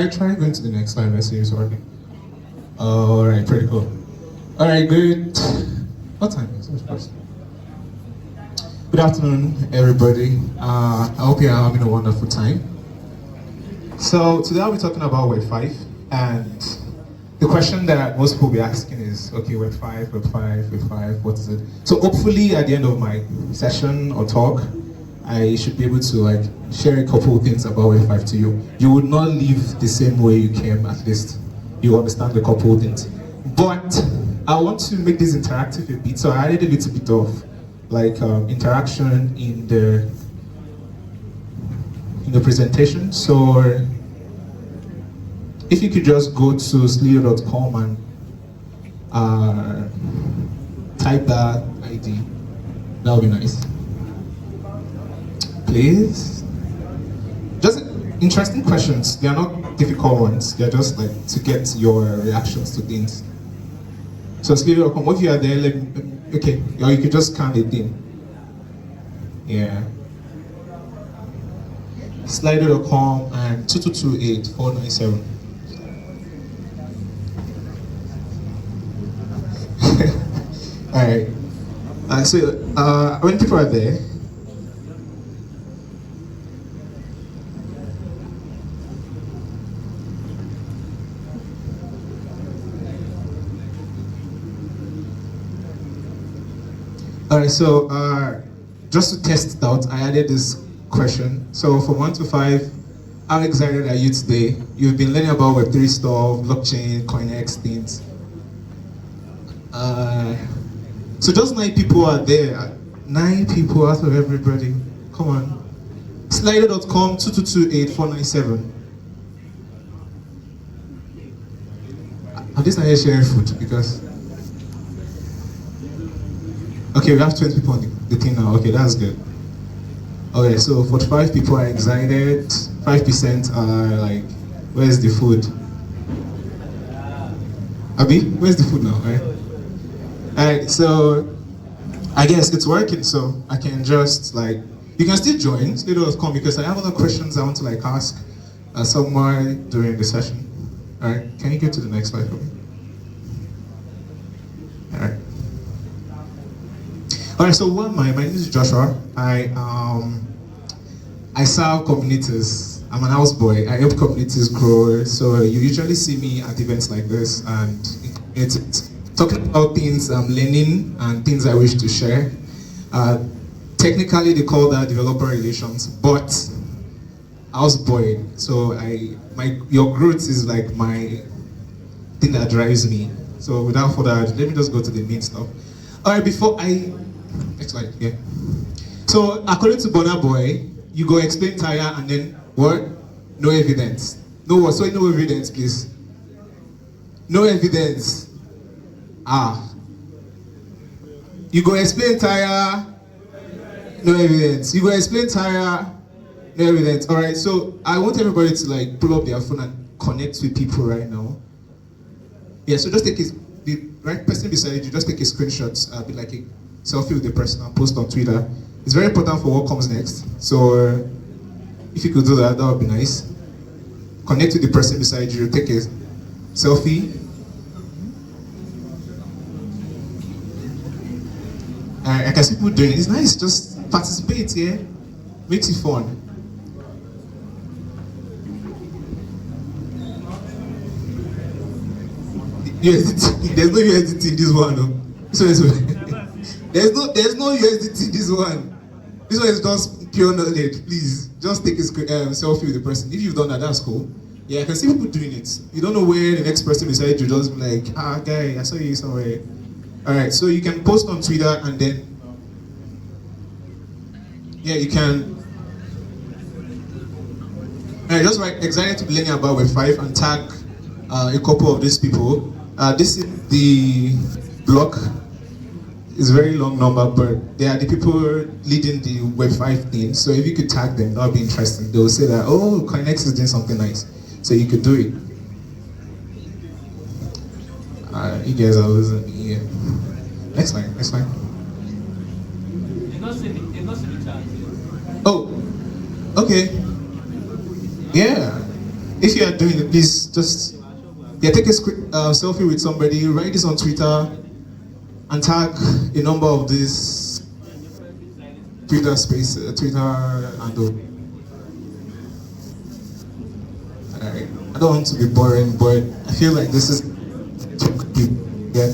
try going to the next slide. Let's see if it's working. All right, pretty cool. All right, good. What time is it? First? Good afternoon, everybody. I hope you're having a wonderful time. So today I'll be talking about Web5, and the question that most people will be asking is, okay, Web5, Web5, Web5, what is it? So hopefully at the end of my session or talk, I should be able to share a couple of things about Web5 to you. You would not leave the same way you came, at least. You understand a couple of things. But I want to make this interactive a bit, so I added a little bit of interaction in the presentation. So if you could just go to slio.com and type that ID, that would be nice. Please. Just interesting questions. They are not difficult ones. They are just to get your reactions to things. So slio.com, if you are there, okay, or you could just scan it in. Yeah. Slido.com and 2228-497. Alright. So when people are there, alright, so just to test it out, I added this question. So from 1 to 5, how excited are you today? You've been learning about Web3 stuff, blockchain, CoinX things. So just 9 people are there. 9 people out of everybody. Come on. Slido.com 2228-497. I'm just not here sharing food because. Okay, we have 20 people on the thing now. Okay, that's good. Okay, so 45 people are excited. 5% are where's the food? Abi, where's the food now? Alright, so I guess it's working. So I can just you can still join Slido.com because I have other questions I want to ask somewhere during the session. Alright, can you go to the next slide for me? Alright. Alright, so my name is Joshua. I serve communities. I'm an houseboy. I help communities grow. So you usually see me at events like this, and it's talking about things I'm learning and things I wish to share. Technically, they call that developer relations, but houseboy. So your growth is my thing that drives me. So without further ado, let me just go to the main stuff. All right, next slide, yeah. So according to Burna Boy, you go explain tire and then what? No evidence. No what? So no evidence, please. No evidence. You go explain tire. No evidence. You go explain tire. No evidence. All right. So I want everybody to pull up their phone and connect with people right now. Yeah. So just take the right person beside you. Just take a screenshot. Be like a selfie with the person and post on Twitter. It's very important for what comes next. So if you could do that, that would be nice. Connect with the person beside you, take a selfie. I can see people doing it. It's nice, just participate, yeah? Makes it fun. USDT. There's no USDT in this one, though. So there's no USDT in this one. This one is just pure knowledge. Please, just take a selfie with the person. If you've done that, that's cool. Yeah, I can see people doing it. You don't know where the next person beside you just be like, guy, I saw you somewhere. All right, so you can post on Twitter and then, yeah, you can. All right, just write excited to be learning about Web5 and tag a couple of these people. This is the block. It's a very long number, but they are the people leading the Web5 thing. So if you could tag them, that would be interesting. They will say that, oh, CoinX is doing something nice. So you could do it. You guys are losing me here. Next line. Oh, okay. Yeah. If you are doing it, please just take a selfie with somebody, write this on Twitter, and tag a number of these Twitter space, Twitter handle. Alright. I don't want to be boring, but I feel like this is yeah.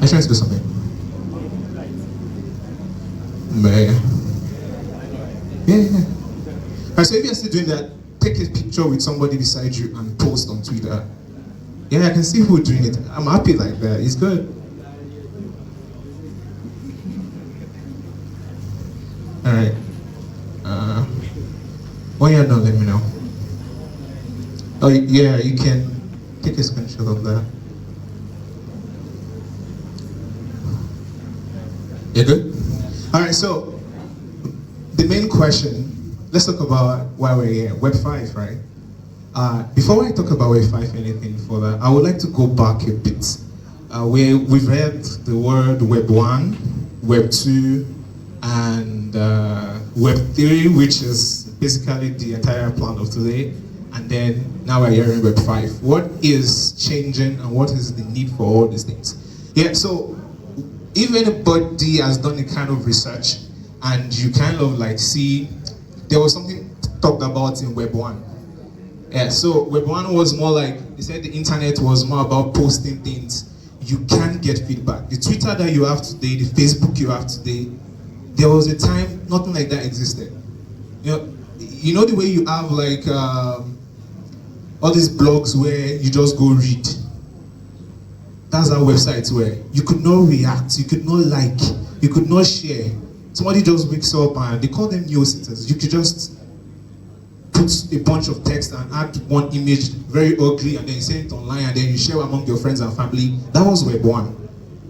I'm trying to do something. Man. Yeah. Alright, so if you're still doing that, take a picture with somebody beside you and post on Twitter. Yeah, I can see who's doing it. I'm happy like that. It's good. Alright. When you're done, let me know. Oh, yeah, you can take a screenshot of that. You good? Alright, so the main question, let's talk about why we're here. Web5, right? Before I talk about Web5 anything further, I would like to go back a bit. We've heard the word Web 1, Web 2, and Web 3, which is basically the entire plan of today. And then now we're hearing Web 5. What is changing and what is the need for all these things? Yeah, so if anybody has done a kind of research and you kind of like see, there was something talked about in Web 1. Yeah, so Web 1 was more like, they said the internet was more about posting things. You can get feedback. The Twitter that you have today, the Facebook you have today, there was a time nothing like that existed. You know the way you have like all these blogs where you just go read. That's how websites were. You could not react, you could not like, you could not share. Somebody just wakes up and they call them newsletters. You could just put a bunch of text and add one image, very ugly, and then you send it online and then you share among your friends and family. That was Web 1.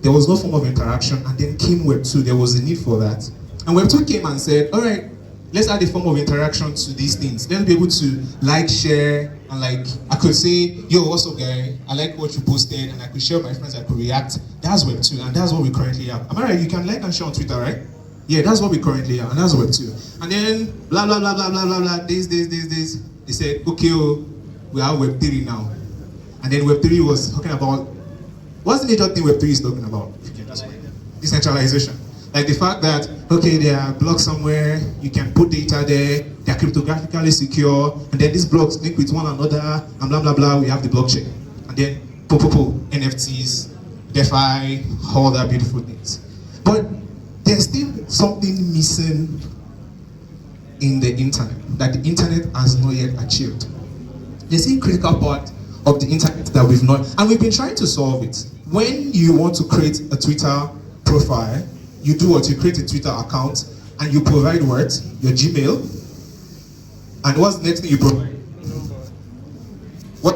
There was no form of interaction, and then came Web 2. There was a need for that. And Web 2 came and said, all right, let's add a form of interaction to these things. Let's be able to like, share, and like, I could say, yo, what's up, guy? I like what you posted, and I could share with my friends, I could react. That's Web 2, and that's what we currently have. Am I right? You can like and share on Twitter, right? Yeah, that's what we currently have, and that's Web 2. And then, blah, blah, blah, blah, blah, blah, blah, this. They said, okay, we have Web 3 now. And then Web 3 was talking about, what's the major thing Web 3 is talking about? Decentralization. Like the fact that, okay, there are blocks somewhere, you can put data there, they're cryptographically secure, and then these blocks link with one another, and blah, blah, blah, we have the blockchain. And then, NFTs, DeFi, all that beautiful things. But there's still something missing in the internet that the internet has not yet achieved. There's a critical part of the internet that we've not, and we've been trying to solve it. When you want to create a Twitter profile, you do what? You create a Twitter account and you provide what? Your Gmail. And what's the next thing you provide? What?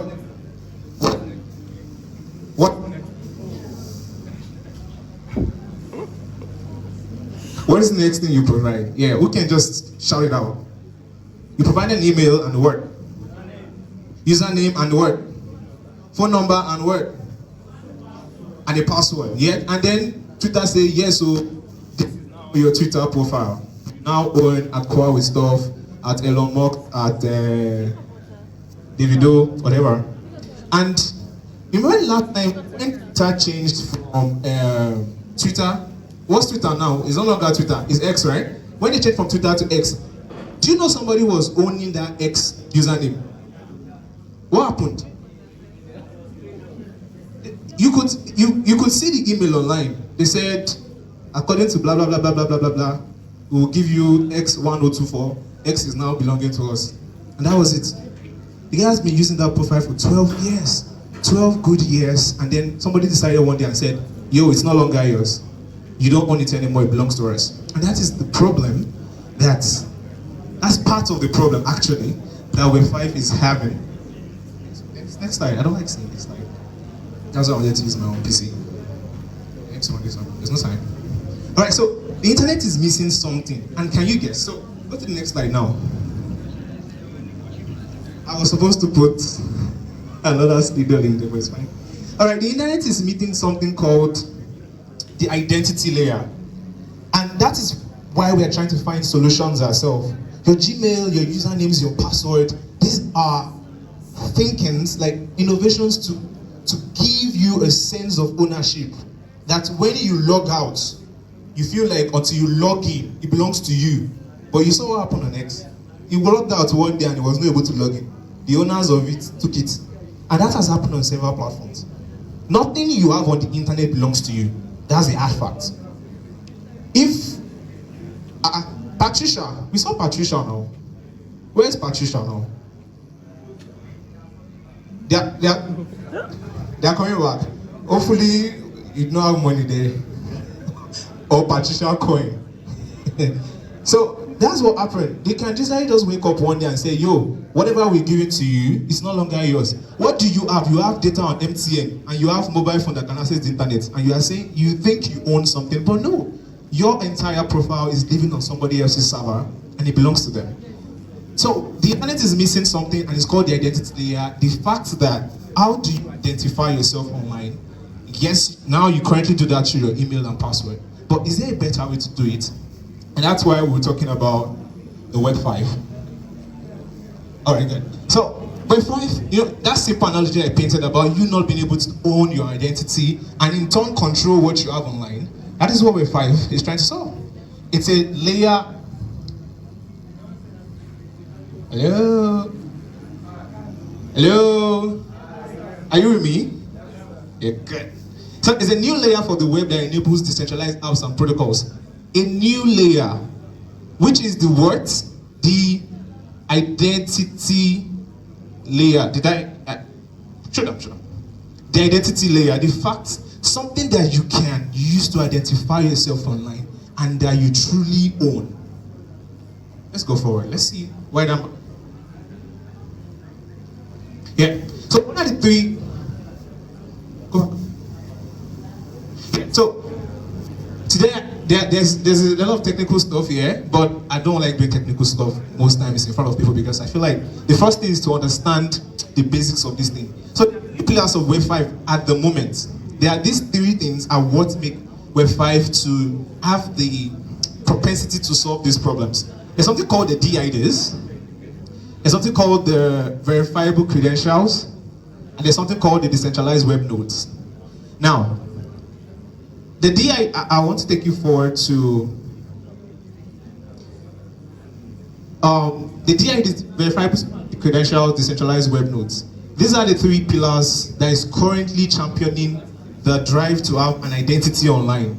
What is the next thing you provide? Yeah, we can just shout it out. You provide an email and what? Username and what? Phone number and what? And a password. Yeah, and then Twitter say yes, so this is now your Twitter profile. You now own Aqua with stuff at Elon Musk, at Davido, whatever. And remember last time when Twitter changed from Twitter? What's Twitter now? It's no longer Twitter, it's X, right? When they changed from Twitter to X, do you know somebody was owning that X username? What happened? You could see the email online. They said, according to blah blah blah blah blah blah blah blah, we will give you X1024. X is now belonging to us, and that was it. The guy has been using that profile for 12 years, 12 good years, and then somebody decided one day and said, "Yo, it's no longer yours. You don't own it anymore. It belongs to us." And that is the problem. That's part of the problem actually that Web5 is having. Next slide. I don't like seeing this slide. That's why I wanted to use my own PC. Next one, this one. There's no sign. Alright, so the internet is missing something. And can you guess? So go to the next slide now. I was supposed to put another slider in there, but it's fine. Alright, the internet is meeting something called the identity layer. And that is why we are trying to find solutions ourselves. Your Gmail, your usernames, your password, these are thinkings, like innovations to give you a sense of ownership. That when you log out, you feel like until you log in, it belongs to you. But you saw what happened on X. He logged out one day and he was not able to log in. The owners of it took it. And that has happened on several platforms. Nothing you have on the internet belongs to you. That's the hard fact. If Patricia, we saw Patricia now. Where's Patricia now? They are coming back. Hopefully, you don't have money there. Or Patricia coin. So that's what happened. They can just wake up one day and say, yo, whatever we give it to you, it's no longer yours. What do you have? You have data on MTN and you have mobile phone that can access the internet, and you are saying you think you own something, but no. Your entire profile is living on somebody else's server and it belongs to them. So the internet is missing something, and it's called the identity layer. The fact that how do you identify yourself online? Yes, now you currently do that through your email and password. But is there a better way to do it? And that's why we're talking about the Web5. Alright, good. So Web5, that simple analogy I painted about you not being able to own your identity and in turn control what you have online. That is what Web5 is trying to solve. It's a layer. Hello? Hello? Are you with me? Yeah, good. So it's a new layer for the web that enables decentralized apps and protocols. A new layer, which is the what? The identity layer. Shut up. The identity layer, the fact, something that you can use to identify yourself online and that you truly own. Let's go forward. Let's see why that. Yeah. So what are the three? Go. Yeah. So today there's a lot of technical stuff here, but I don't like doing technical stuff most times in front of people because I feel like the first thing is to understand the basics of this thing. So the pillars of Web5 at the moment, there are these three things are what make Web5 to have the propensity to solve these problems. There's something called the DIDs. There's something called the verifiable credentials, and there's something called the decentralized web nodes. Now, the DI, I want to take you forward to the DI is verifiable credentials, decentralized web nodes. These are the three pillars that is currently championing the drive to have an identity online.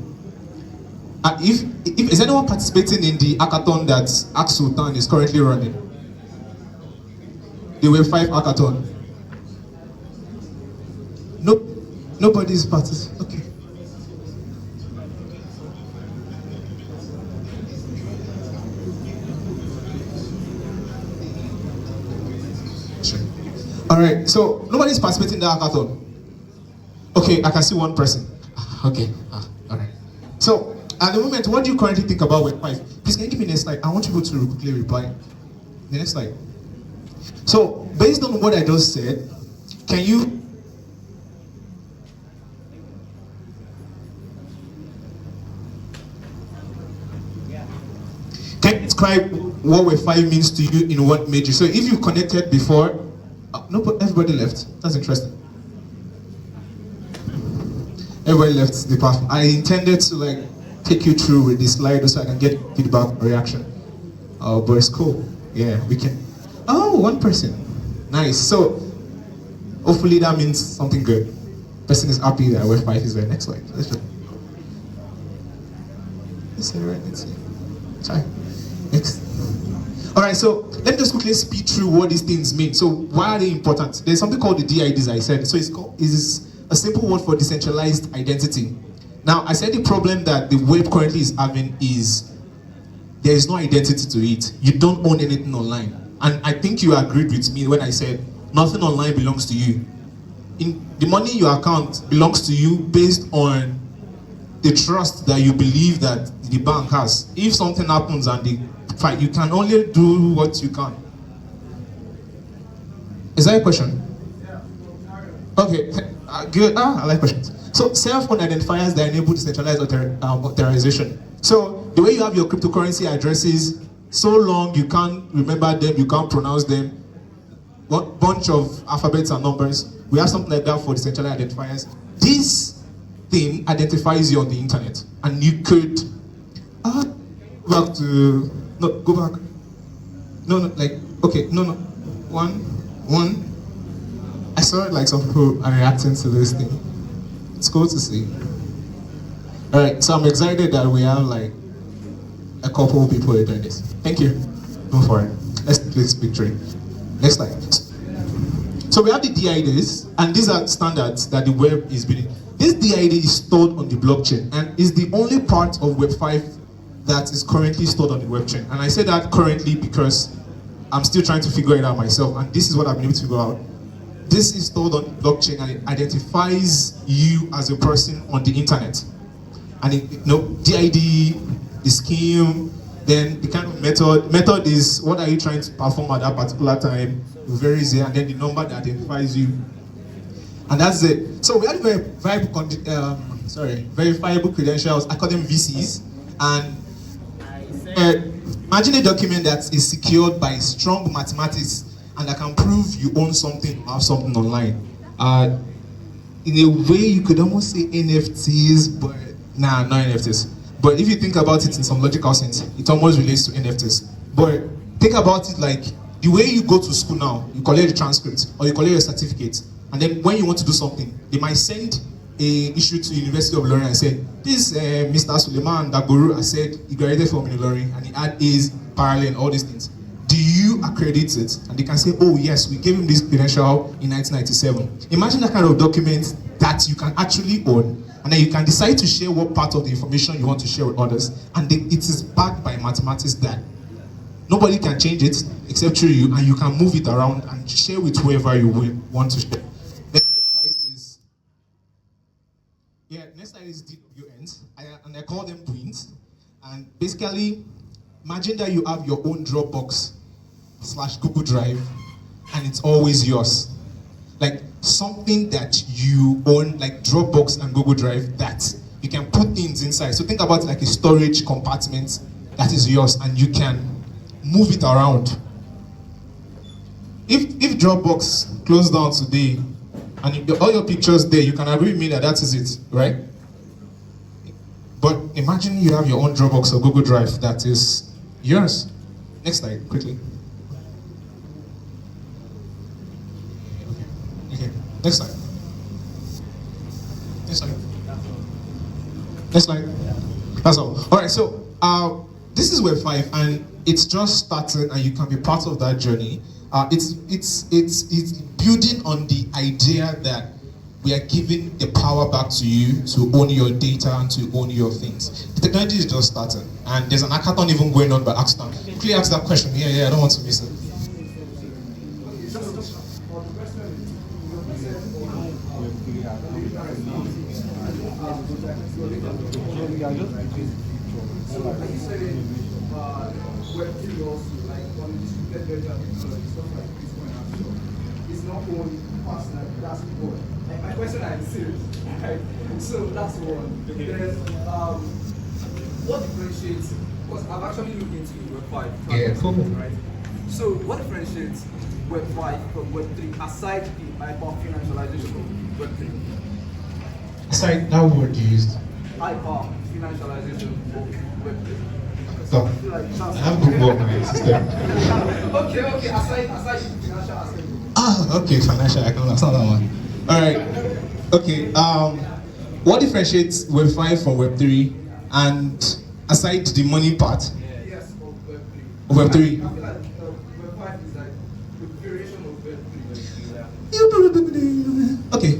If is anyone participating in the hackathon that Sultan is currently running? The Web5 hackathon. Nope, nobody's participating. Okay. Sure. All right. So nobody's participating in the hackathon. Okay, I can see one person. Okay. All right. So at the moment, what do you currently think about Web5? Please, can you give me the next slide? I want people to quickly reply. The next slide. So, based on what I just said, can you describe what Web5 means to you in what made you? So, if you've connected before, no, but everybody left. That's interesting. Everybody left the path. I intended to take you through with this slide so I can get feedback or reaction. But it's cool. Yeah, we can. Oh, one person. Nice. So, hopefully that means something good. Person is happy that Web5 is there. Next slide. Let's just. Let's see. Sorry. Next. All right. So let me just quickly speed through what these things mean. So why are they important? There's something called the DIDs. I said. So it's a simple word for decentralized identity. Now I said the problem that the web currently is having is there is no identity to it. You don't own anything online. And I think you agreed with me when I said nothing online belongs to you. The money in your account belongs to you based on the trust that you believe that the bank has. If something happens and they fight, you can only do what you can. Is that a question? Okay, good. I like questions. So self-owned identifiers that enable decentralized authorization. So The way you have your cryptocurrency addresses, so long you can't remember them, you can't pronounce them, one bunch of alphabets and numbers. We have something like that for the central identifiers. This thing identifies you on the internet, and you could go back to go back. One. I saw it like some people are reacting to this thing. It's cool to see. All right, so I'm excited that we have like a couple of people doing this. Thank you. Go for it. Let's take this picture. Next slide. So we have the DIDs, and these are standards that the web is building. This DID is stored on the blockchain and is the only part of Web5 that is currently stored on the web chain. And I say that currently because I'm still trying to figure it out myself, and this is what I've been able to figure out. This is stored on the blockchain, and it identifies you as a person on the internet. And DID, the scheme, then the kind of method. Method is what are you trying to perform at that particular time, very easy, and then the number that identifies you. And that's it. So we have verifiable credentials, I call them VCs, and imagine a document that is secured by strong mathematics and that can prove you own something or have something online. In a way, you could almost say NFTs, but not NFTs. But if you think about it in some logical sense, it almost relates to NFTs. But think about it like the way you go to school now, you collect the transcript or you collect your certificate, and then when you want to do something, they might send a issue to University of Ilorin and say, this Mr. Suleiman Dagoru has said he graduated from Ilorin and he had A's, parallel, and all these things. Do you accredit it? And they can say, oh yes, we gave him this credential in 1997. Imagine that kind of document that you can actually own, and then you can decide to share what part of the information you want to share with others, and it is backed by mathematics that nobody can change it except through you, and you can move it around and share with whoever you want to share. Next slide is DWNs, and I call them twins. And basically, imagine that you have your own Dropbox/Google Drive, and it's always yours. Like something that you own, like Dropbox and Google Drive, that you can put things inside. So think about it like a storage compartment that is yours, and you can move it around. If Dropbox closed down today, and all your pictures there, you can agree with me that is it, right? But imagine you have your own Dropbox or Google Drive that is yours. Next slide, quickly. Okay. Next slide. Next slide. Next slide. That's all. All right. So this is Web5, and it's just started, and you can be part of that journey. It's building on the idea that we are giving the power back to you to own your data and to own your things. The technology is just starting, and there's an hackathon even going on by Axton. Quickly ask that question. Yeah, I don't want to miss it. It's not only personal, that's one. Like my question is serious, right? So that's one. There's what differentiates, because I've actually looked into Web5. Yeah, cool. Right? So what differentiates Web5 from Web3 aside the hyper financialization of Web3? Aside that word you used. Hyper financialization of Web3. So, I have good work in the system. Okay, aside the financial aspect. Okay, financial, I can understand that one. Alright, okay, what differentiates Web5 from Web3, and aside the money part? Yes, of Web3. Of Web3? I feel like Web5 is like the variation of Web3. Okay,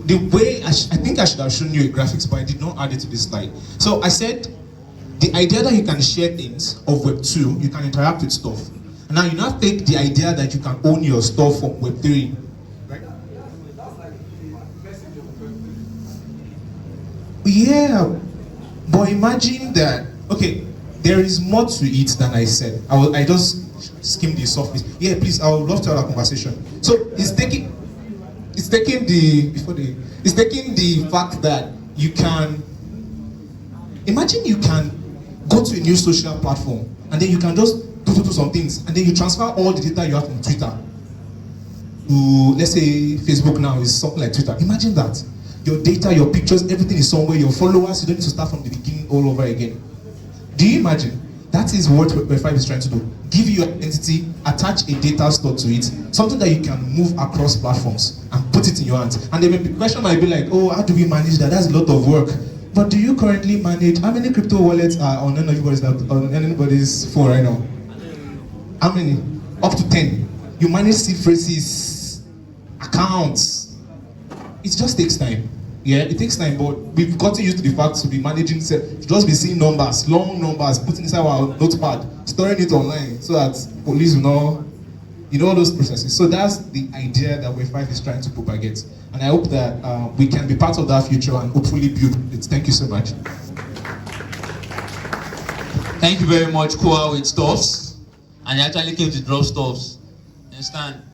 the way, I think I should have shown you a graphics, but I did not add it to this slide. So I said, the idea that you can share things of Web2, you can interact with stuff. And now you now take the idea that you can own your stuff from Web3, right? That's like the message of Web3. Yeah, but imagine that, okay, there is more to it than I said. I just skimmed the surface. Yeah, please, I would love to have a conversation. So it's taking the fact that you can, imagine you can go to a new social platform, and then you can just do some things, and then you transfer all the data you have from Twitter to, let's say, Facebook now is something like Twitter. Imagine that. Your data, your pictures, everything is somewhere, your followers, you don't need to start from the beginning all over again. Do you imagine? That is what Web5 is trying to do. Give you your identity, attach a data store to it, something that you can move across platforms and put it in your hands. And the question might be like, oh, how do we manage that? That's a lot of work. But do you currently manage, how many crypto wallets are on anybody's phone right now? How many? Up to 10. You manage seed phrases, accounts. It just takes time. Yeah, it takes time, but we've gotten used to the fact to be managing, to just be seeing numbers, long numbers, putting inside our notepad, storing it online so that police will know, all those processes. So that's the idea that Web5 is trying to propagate. And I hope that we can be part of that future and hopefully build it. Thank you so much. Thank you very much, Koa with stuffs. And he actually came to drop stuffs. Understand?